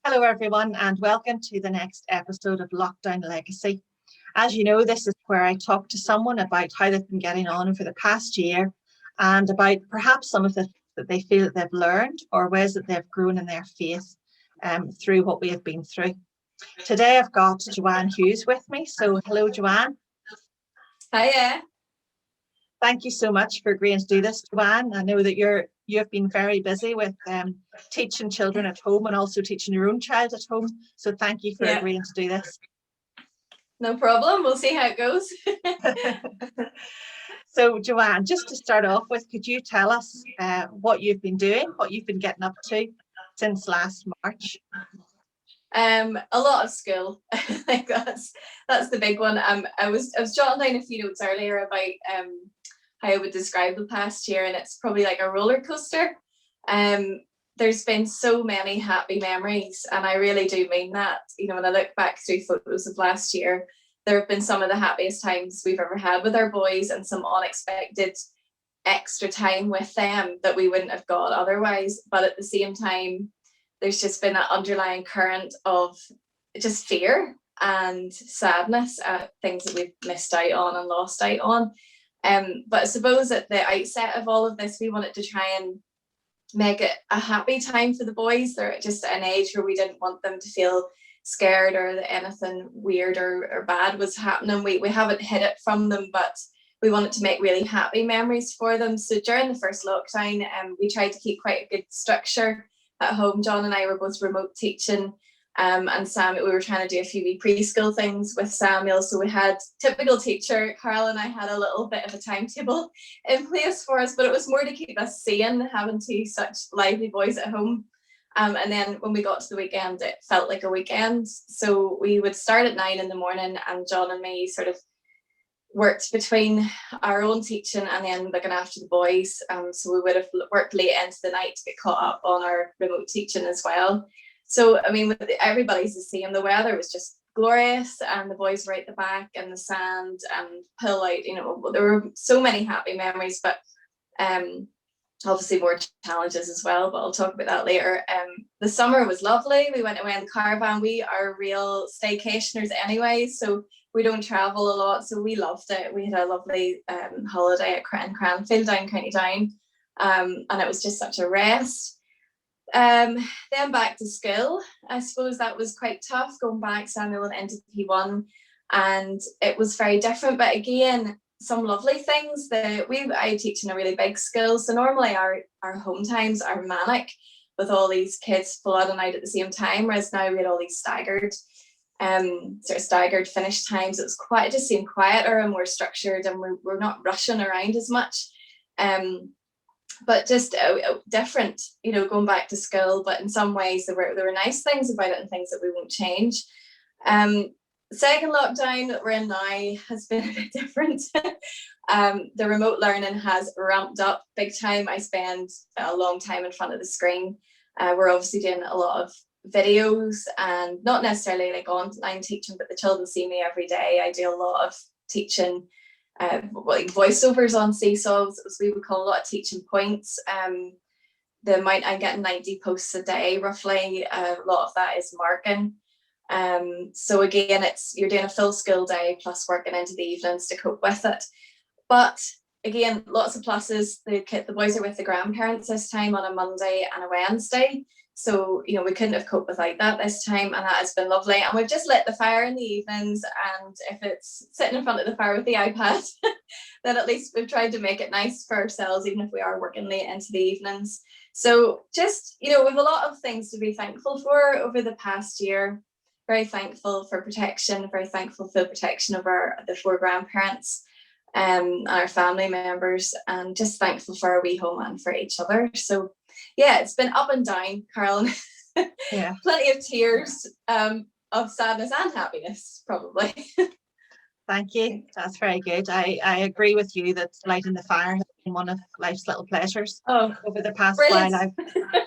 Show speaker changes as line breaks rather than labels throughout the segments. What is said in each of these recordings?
Hello everyone and welcome to the next episode of Lockdown Legacy. As you know, this is where I talk to someone about how they've been getting on for the past year and about perhaps some of the things that they feel that they've learned or ways that they've grown in their faith through what we have been through. Today I've got Joanne Hughes with me. So hello Joanne.
Hiya.
Thank you so much for agreeing to do this, Joanne. I know that you've been very busy with teaching children at home and also teaching your own child at home. So thank you for agreeing to do this.
No problem. We'll see how it goes.
So Joanne, just to start off with, could you tell us what you've been doing, what you've been getting up to since last March?
A lot of school. Like that's the big one. I was jotting down a few notes earlier about how I would describe the past year, and it's probably like a roller coaster. There's been so many happy memories, and I really do mean that. You know, when I look back through photos of last year, there have been some of the happiest times we've ever had with our boys, and some unexpected extra time with them that we wouldn't have got otherwise. But at the same time, there's just been that underlying current of just fear and sadness at things that we've missed out on and lost out on. But I suppose at the outset of all of this, we wanted to try and make it a happy time for the boys. They're just at an age where we didn't want them to feel scared or that anything weird or bad was happening. We haven't hid it from them, but we wanted to make really happy memories for them. So during the first lockdown, we tried to keep quite a good structure at home. John and I were both remote teaching, and Sam, we were trying to do a few wee preschool things with Samuel. So we had typical teacher, Carol and I had a little bit of a timetable in place for us, but it was more to keep us sane, having two such lively boys at home. And then when we got to the weekend, it felt like a weekend. So we would start at 9 a.m, and John and me sort of worked between our own teaching and then looking after the boys. So we would have worked late into the night to get caught up on our remote teaching as well. So, I mean, everybody's the same. The weather was just glorious, and the boys were at the back in the sand and pull out. You know, there were so many happy memories, but obviously more challenges as well, but I'll talk about that later. The summer was lovely. We went away in the caravan. We are real staycationers anyway, so we don't travel a lot, so we loved it. We had a lovely holiday in Cranfield down County Down, and it was just such a rest. Then back to school. I suppose that was quite tough, going back, Samuel, and into P1, and it was very different, but again, some lovely things. I teach in a really big school, so normally our home times are manic with all these kids flooding out at the same time, whereas now we had all these staggered finish times. It just seemed quieter and more structured, and we're not rushing around as much. But just different, you know, going back to school. But in some ways there were nice things about it and things that we won't change. Second lockdown that we're in now has been a bit different. The remote learning has ramped up big time. I spend a long time in front of the screen. We're obviously doing a lot of videos, and not necessarily like online teaching, but the children see me every day. I do a lot of teaching, like voiceovers on Seesaw, as we would call a lot of teaching points. The amount I'm getting 90 posts a day roughly. A lot of that is marking. So again, you're doing a full school day plus working into the evenings to cope with it. But again, lots of pluses. The boys are with the grandparents this time on a Monday and a Wednesday. So, you know, we couldn't have coped without that this time, and that has been lovely. And we've just lit the fire in the evenings, and if it's sitting in front of the fire with the iPad, then at least we've tried to make it nice for ourselves, even if we are working late into the evenings. So just, you know, we have a lot of things to be thankful for over the past year. Very thankful for protection, very thankful for the protection of the 4 grandparents and our family members, and just thankful for our wee home and for each other. So yeah, it's been up and down, Carol.
Yeah.
Plenty of tears of sadness and happiness, probably.
Thank you. That's very good. I agree with you that lighting the fire has been one of life's little pleasures over the past while.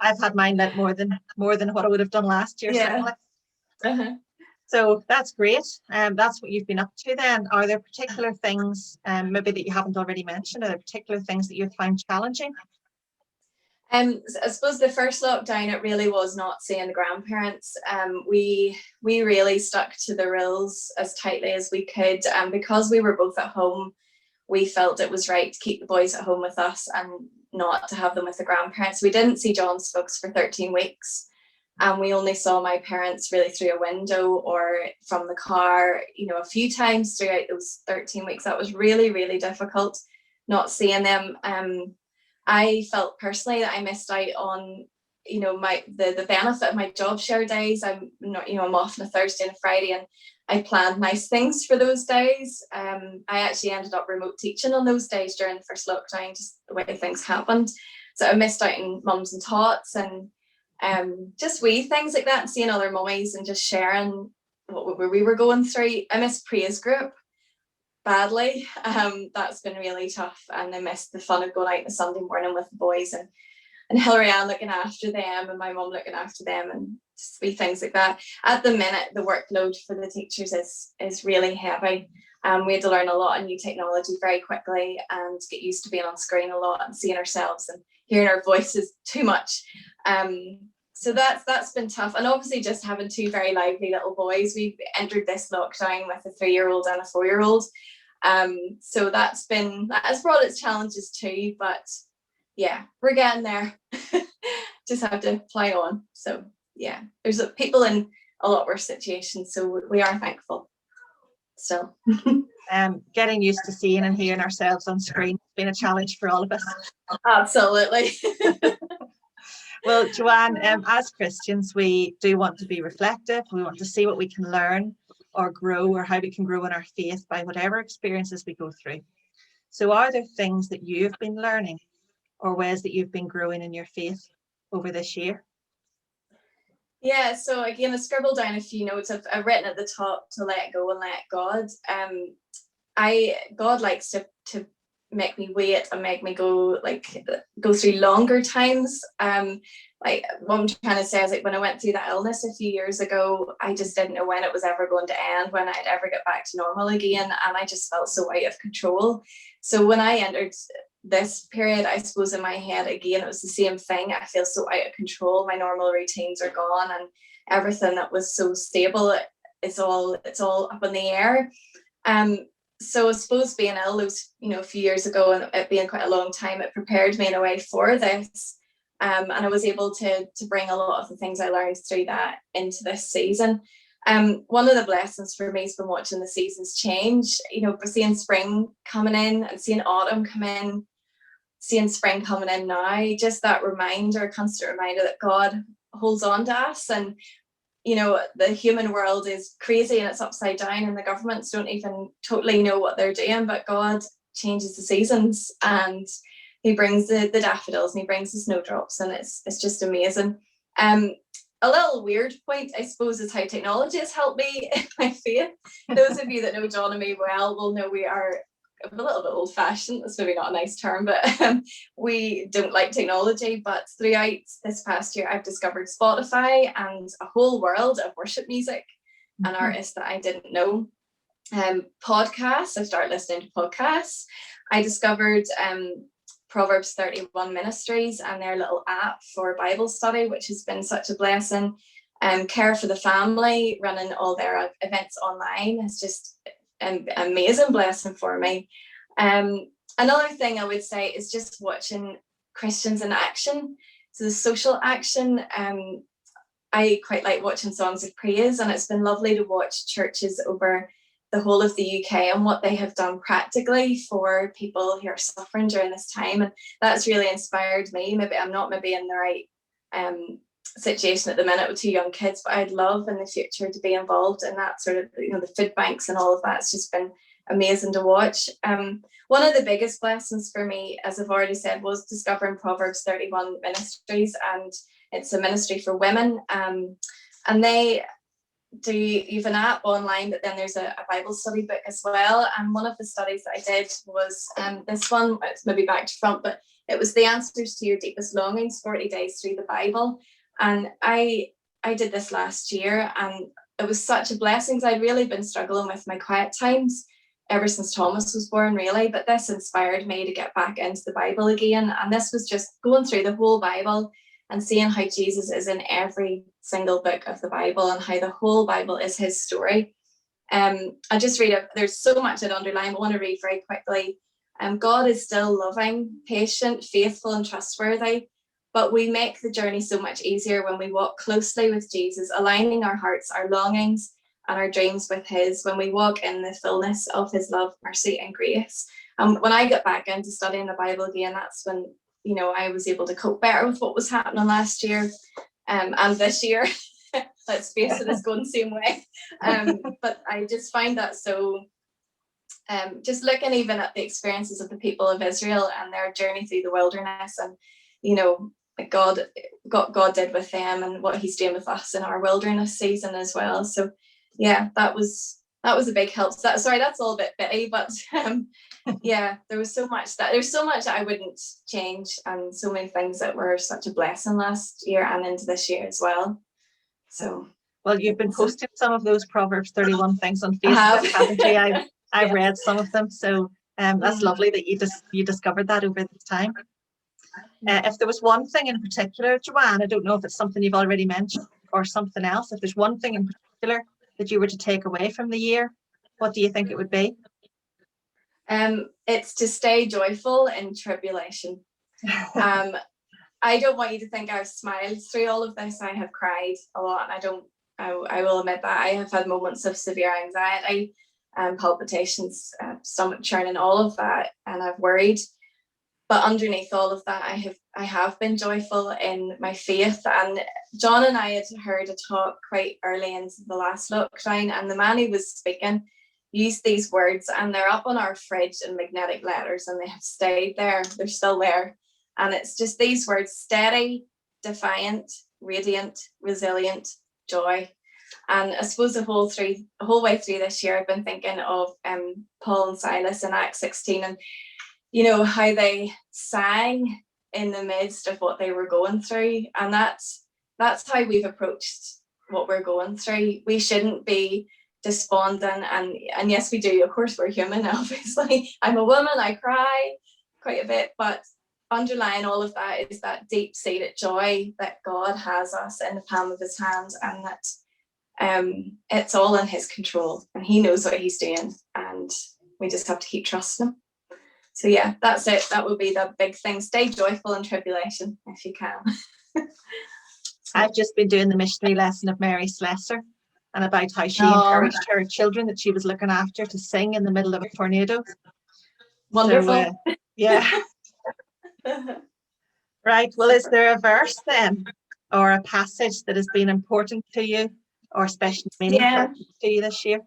I've had mine lit more than what I would have done last year.
Yeah.
Certainly. So that's great. That's what you've been up to then. Are there particular things maybe that you haven't already mentioned? Are there particular things that you've found challenging?
I suppose the first lockdown, it really was not seeing the grandparents. We really stuck to the rules as tightly as we could, and because we were both at home, we felt it was right to keep the boys at home with us and not to have them with the grandparents. We didn't see John's folks for 13 weeks, and we only saw my parents really through a window or from the car, a few times throughout those 13 weeks. That was really, really difficult, not seeing them. I felt personally that I missed out on, the benefit of my job share days. I'm not, I'm off on a Thursday and a Friday, and I planned nice things for those days. I actually ended up remote teaching on those days during the first lockdown, just the way things happened. So I missed out on mums and tots and just wee things like that, and seeing other mummies and just sharing what we were going through. I missed praise group badly. That's been really tough, and I missed the fun of going out on a Sunday morning with the boys and Hilary Ann looking after them and my mum looking after them, and just wee things like that. At the minute, the workload for the teachers is really heavy. We had to learn a lot of new technology very quickly and get used to being on screen a lot and seeing ourselves and hearing our voices too much. So that's been tough, and obviously just having two very lively little boys. We've entered this lockdown with a 3-year-old and a 4-year-old, so that has brought its challenges too. But yeah, we're getting there. Just have to play on. So yeah, there's people in a lot worse situations, so we are thankful still.
Getting used to seeing and hearing ourselves on screen has been a challenge for all of us.
Absolutely.
Well, Joanne, as Christians, we do want to be reflective. We want to see what we can learn or grow, or how we can grow in our faith by whatever experiences we go through. So are there things that you've been learning or ways that you've been growing in your faith over this year?
Yeah, so again, I scribbled down a few notes. I've written at the top to let go and let God. God likes to make me wait and make me go through longer times. Like what I'm trying to say is, like, when I went through that illness a few years ago, I just didn't know when it was ever going to end, when I'd ever get back to normal again, and I just felt so out of control. So when I entered this period, I suppose in my head again, it was the same thing. I feel so out of control. My normal routines are gone, and everything that was so stable, it's all up in the air. So I suppose being ill those, a few years ago, and it being quite a long time, it prepared me in a way for this. And I was able to bring a lot of the things I learned through that into this season. One of the blessings for me has been watching the seasons change, seeing spring coming in and seeing autumn come in, seeing spring coming in now, just that constant reminder that God holds on to us. And the human world is crazy and it's upside down, and the governments don't even totally know what they're doing, but God changes the seasons, and he brings the daffodils and he brings the snowdrops, and it's just amazing. A little weird point, I suppose, is how technology has helped me in my faith. Those of you that know John and me well will know we are a little bit old-fashioned. That's maybe not a nice term, but we don't like technology. But throughout this past year, I've discovered Spotify and a whole world of worship music and artists that I didn't know. Podcasts, I started listening to podcasts. I discovered Proverbs 31 Ministries and their little app for Bible study, which has been such a blessing. Care for the Family, running all their events online, has just an amazing blessing for me. Another thing I would say is just watching Christians in action. So the social action, I quite like watching songs of praise, and it's been lovely to watch churches over the whole of the UK and what they have done practically for people who are suffering during this time. And that's really inspired me. Maybe I'm not in the right situation at the minute with 2 young kids, but I'd love in the future to be involved in that sort of, the food banks and all of that. It's just been amazing to watch. One of the biggest blessings for me, as I've already said, was discovering Proverbs 31 Ministries, and it's a ministry for women. And they do, you've an app online, but then there's a Bible study book as well. And one of the studies that I did was this one, it's maybe back to front, but it was the answers to your deepest longings, 40 days through the Bible. And I did this last year, and it was such a blessing, because I'd really been struggling with my quiet times. ever since Thomas was born, really. But this inspired me to get back into the Bible again. And this was just going through the whole Bible and seeing how Jesus is in every single book of the Bible and how the whole Bible is his story. I just read it. There's so much I'd underline. I want to read very quickly. God is still loving, patient, faithful, and trustworthy. But we make the journey so much easier when we walk closely with Jesus, aligning our hearts, our longings, and our dreams with his, when we walk in the fullness of his love, mercy, and grace. When I got back into studying the Bible again, that's when, you know, I was able to cope better with what was happening last year and this year. Let's face it, it's going the same way. But I just find that so, just looking even at the experiences of the people of Israel and their journey through the wilderness, and, you know, like God did with them and what he's doing with us in our wilderness season as well. So yeah, that was a big help. So that's all a bit bitty, but yeah, there's so much that I wouldn't change, and so many things that were such a blessing last year and into this year as well. So
well, you've been posting some of those Proverbs 31 things on Facebook, haven't you? I've
yeah.
read some of them, so that's lovely that you discovered that over this time. If there was one thing in particular, Joanne, I don't know if it's something you've already mentioned or something else, if there's one thing in particular that you were to take away from the year, what do you think it would be?
It's to stay joyful in tribulation. I don't want you to think I've smiled through all of this. I have cried a lot, and I will admit that I have had moments of severe anxiety, palpitations, stomach churning, all of that, and I've worried. But underneath all of that, I have been joyful in my faith. And John and I had heard a talk quite early into the last lockdown, and the man who was speaking used these words, and they're up on our fridge in magnetic letters, and they have stayed there. They're still there. And it's just these words: steady, defiant, radiant, resilient, joy. And I suppose the whole way through this year, I've been thinking of Paul and Silas in Acts 16, and you know how they sang in the midst of what they were going through. And that's how we've approached what we're going through. We shouldn't be despondent, and yes, we do. Of course, we're human, obviously. I'm a woman, I cry quite a bit, but underlying all of that is that deep-seated joy that God has us in the palm of his hand, and that it's all in his control, and he knows what he's doing, and we just have to keep trusting him. So yeah, that's it. That will be the big thing. Stay joyful in tribulation if you can.
I've just been doing the missionary lesson of Mary Slessor, and about how she encouraged her children that she was looking after to sing in the middle of a tornado.
Wonderful.
So, yeah. Right. Well, is there a verse then, or a passage that has been important to you, or especially meaningful to you this year?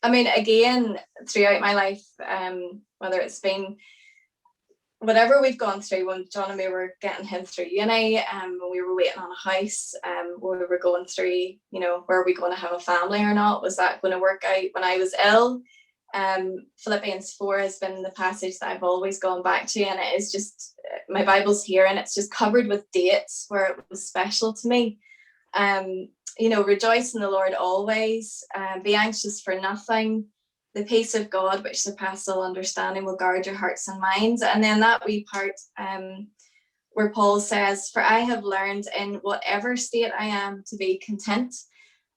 I mean, again, throughout my life, whether it's been whatever we've gone through, when John and me were getting him through uni, when we were waiting on a house, when we were going through, you know, were we going to have a family or not? Was that going to work out? When I was ill, Philippians 4 has been the passage that I've always gone back to, and it is just, my Bible's here, and it's just covered with dates where it was special to me. You know, rejoice in the Lord always, be anxious for nothing. The peace of God, which surpasses all understanding, will guard your hearts and minds. And then that wee part where Paul says, for I have learned in whatever state I am to be content.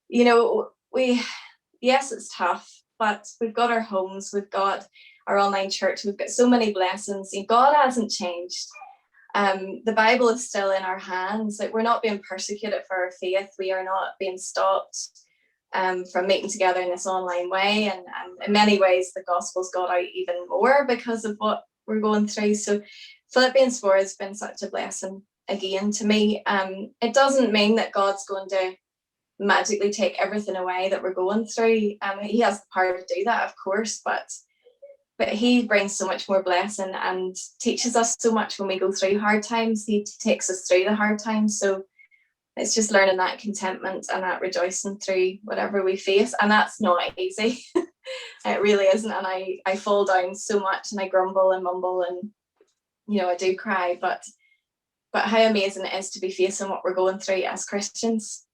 You know, yes, it's tough, but we've got our homes, we've got our online church, we've got so many blessings. God hasn't changed. The Bible is still in our hands. Like, we're not being persecuted for our faith. We are not being stopped from meeting together in this online way. And in many ways, the gospel's got out even more because of what we're going through. So Philippians 4 has been such a blessing again to me. It doesn't mean that God's going to magically take everything away that we're going through. He has the power to do that, of course, but he brings so much more blessing and teaches us so much when we go through hard times. He takes us through the hard times. So it's just learning that contentment and that rejoicing through whatever we face. And that's not easy. It really isn't. And I fall down so much, and I grumble and mumble, and, you know, I do cry, but how amazing it is to be facing what we're going through as Christians.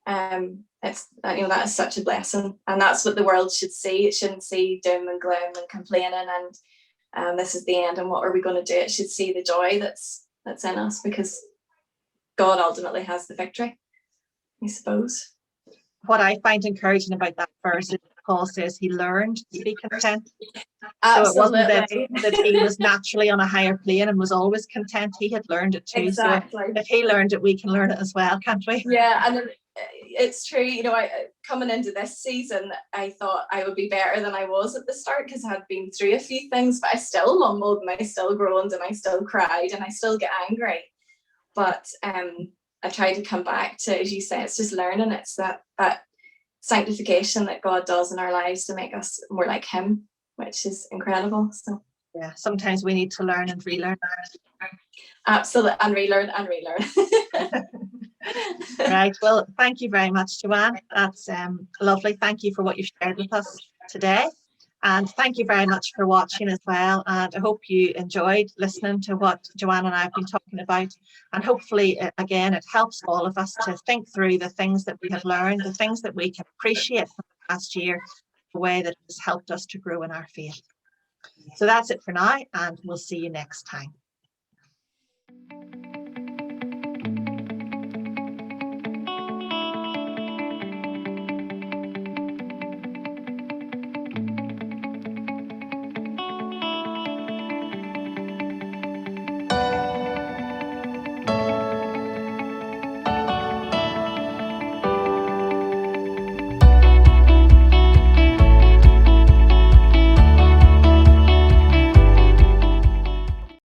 It's, that is such a blessing, and that's what the world should see. It shouldn't see doom and gloom and complaining and this is the end and what are we going to do. It should see the joy that's in us, because God ultimately has the victory, I suppose.
What I find encouraging about that verse is Paul says he learned to be content.
Absolutely.
So it wasn't that he was naturally on a higher plane and was always content. He had learned it too.
Exactly.
So if he learned it, we can learn it as well, can't we?
Yeah, and it's true. Coming into this season, I thought I would be better than I was at the start, because I had been through a few things, but I still mumbled and I still groaned and I still cried and I still get angry. But I tried to come back to, as you say, it's just learning. It's that sanctification that God does in our lives to make us more like Him, which is incredible. So
yeah, sometimes we need to learn and relearn.
Absolutely, and relearn and relearn.
Right. Well, thank you very much, Joanne. That's lovely. Thank you for what you've shared with us today. And thank you very much for watching as well. And I hope you enjoyed listening to what Joanne and I have been talking about. And hopefully, again, it helps all of us to think through the things that we have learned, the things that we can appreciate from the past year, the way that has helped us to grow in our faith. So that's it for now, and we'll see you next time.